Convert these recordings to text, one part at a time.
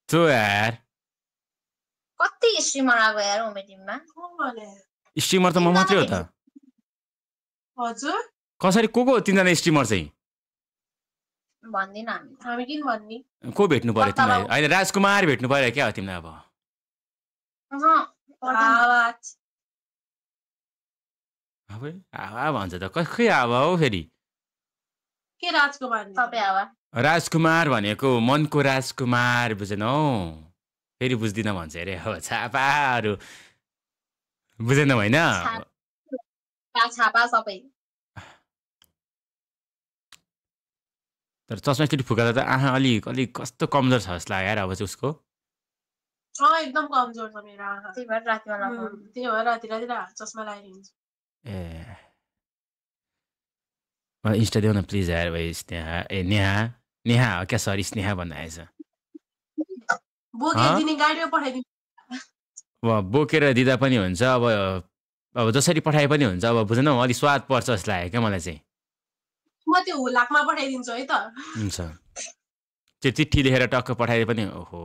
त्यो यार कति स्ट्रिमर आएको यार उमे टिममा स्ट्रिमर त म मात्रै हो त हजुर कसरी को तिनजना स्ट्रिमर चाहिँ भन्दिन हामी किन भन्ने को भेट्नु पर्यो तिमीलाई अहिले राजकुमार भेट्नु पर्यो क्या तिमीलाई अब हावा भन्छ त खै हावा हो फेरि के राजकुमार सबै हावा राजकुमार भनेको मनको राजकुमार बुझेनौ फेरि बुझ्दिन भन्छ अरे हो छापाहरू बुझेन होइन छापा सबै तर चस्मा केटी फुकाउँदा त आँखा अलिक कस्तो कमजोर छ जस्तो लाग्यो यार अब चाहिँ उसको एकदम कमजोर छ मेरो आँखा त्यही भएर रातिमा लगाउनु त्यही भएर राति चस्मा लगाएर हिँड्छु ए इन्स्टा देऊ न प्लिज यार भाइ स्नेहा नेहा हो क्या सरी स्नेहा भन्नु आएछ बोकेर दिँदा पनि हुन्छ अब जसरी पठाए पनि हुन्छ अब बुझ्नु अलिक स्वाद पर्छ जस्तो लाग्यो क्या मलाई चाहिँ म त्यो हुलाकमा पठाइदिन्छु है त हुन्छ त्यो चिठी लेखेर टक्क पठाए पनि ओहो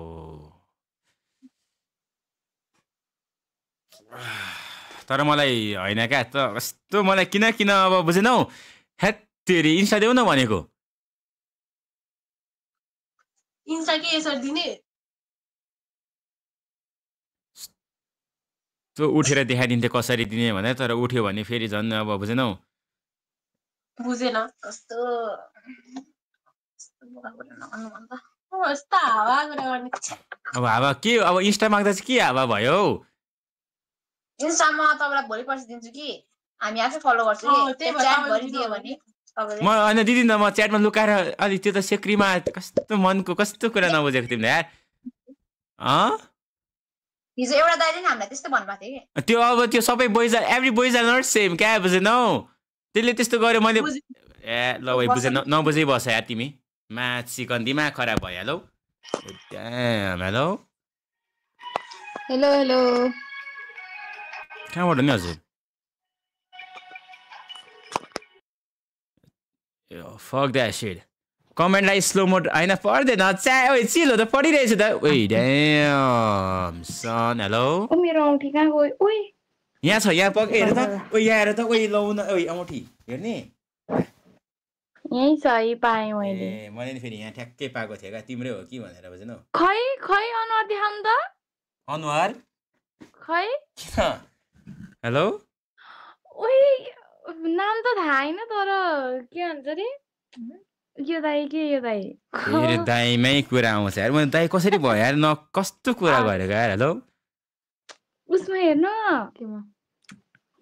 तर मलाई होइन क्या त कस्तो मलाई किन अब बुझेनौ हेट तेरी इन्स्टा देऊ न भनेको इन्स्टा के यसरी दिने त्यो उठेर देखाइदिन्थे कसरी दिने भने तर उठ्यो भने फेरि झन् अब बुझेनौ बुझेन कस्तो अब हावा के अब इन्स्टा माग्दा चाहिँ के हावा भयो इन्स्टामा तपाईँलाई भोलि पर्सि दिन्छु कि हामी आफै फलो गर्छु कि च्याट गरिदियो भने म होइन दिदिन म च्याटमा लुकाएर अलि त्यो त सेक्रीमा कस्तो मनको कस्तो कुरा नबुझेको तिमीले यार हिजो एउटा दाइले नि हामीलाई त्यस्तो भन्नुभएको थियो कि त्यो अब त्यो सबै boys every boys are not same क्या बुझेनौ त्यसले त्यस्तो गर्यो मैले ए ल भाइ बुझे नबुझै बस यार तिमी चिकन दिमाग खराब भइहालौ हेलो हेलो हेलो कहाँबाट नि हजुर फक द्याट शिट कमेन्टलाई स्लो मोड होइन पढ्दैन चिल हो त पढिरहेछु त ओइ ड्याम सन हेलो मेरो औँठी कहाँ गयो ओइ यहाँ छ यहाँ पक हेर त ओइ यहाँ हेर त ओइ लौ न ओइ औँठी हेर्ने यही छ यही पाएँ मैले ए मैले नि फेरि यहाँ ठ्याक्कै पाएको थिएँ क्या तिम्रै हो कि भनेर बुझ्नु खै अनुहार देखाउनु त अनुहार खै हेलो ओइ नाम त थाहा होइन तर के भन्छ रे यो दाइ फेरि दाइमै कुरा आउँछ यार मैले दाइ कसरी भयो यार न कस्तो कुरा गरेको यार हेलो उसमा हेर्न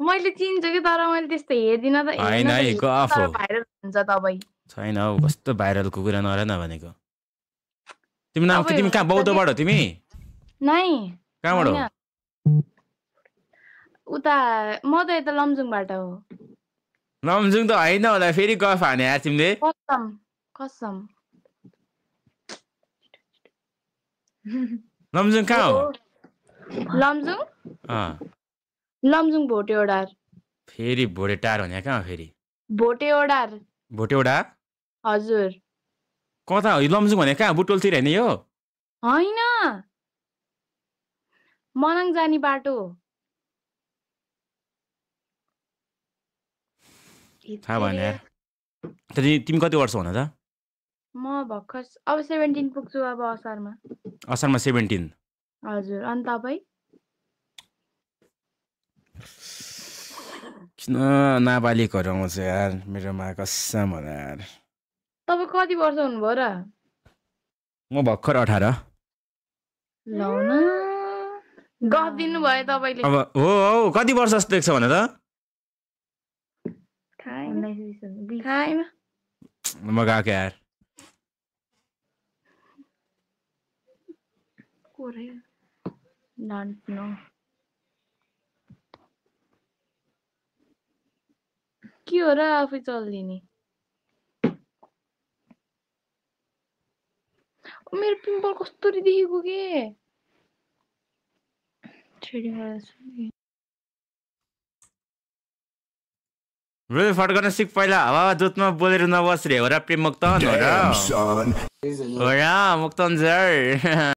मैले चिन्छु कि तर मैले त्यस्तो हेर्दिन त होइन है गफ हो भाइरल हुन्छ तपाईँ छैन हौ कस्तो भाइरलको कुरा नर न भनेको तिमी नाम तिमी कहाँ बौद्धबाट हो तिमी नै कहाँबाट हो उता म त यता लमजुङबाट हो लमजुङ त होइन होला फेरि गफ हाने यार तिमीले कसम लमजुङ कहाँ हो लमजुङ भोटेओडार फेरि भोटेटार भने कहाँ हो फेरि भोटेओडा हजुर कता हो लमजुङ भने कहाँ बुटोलतिर होइन यो होइन मनाङ जाने बाटो थाहा भएन यार तिमी कति वर्ष हुन त म भर्खर अब 17 पुग्छु अब असारमा 17 हजुर अनि तपाईँ किन नाबालिगहरू आउँछ यार मेरोमा कसम होला यार तपाईँ कति वर्ष हुनुभयो र म भर्खर 18 ल न गफ दिनु भयो तपाईँले अब हो कति वर्ष जस्तो देख्छ भने त म गएको यार के हो र आफै चल्दिने मेरो पिम्पल कस्तरी देखेको के रोल फर्कन सिक पहिला हावा दुधमा बोलेर नबस रे हो र प्रेम मुक्तन हो र मुक्तन सर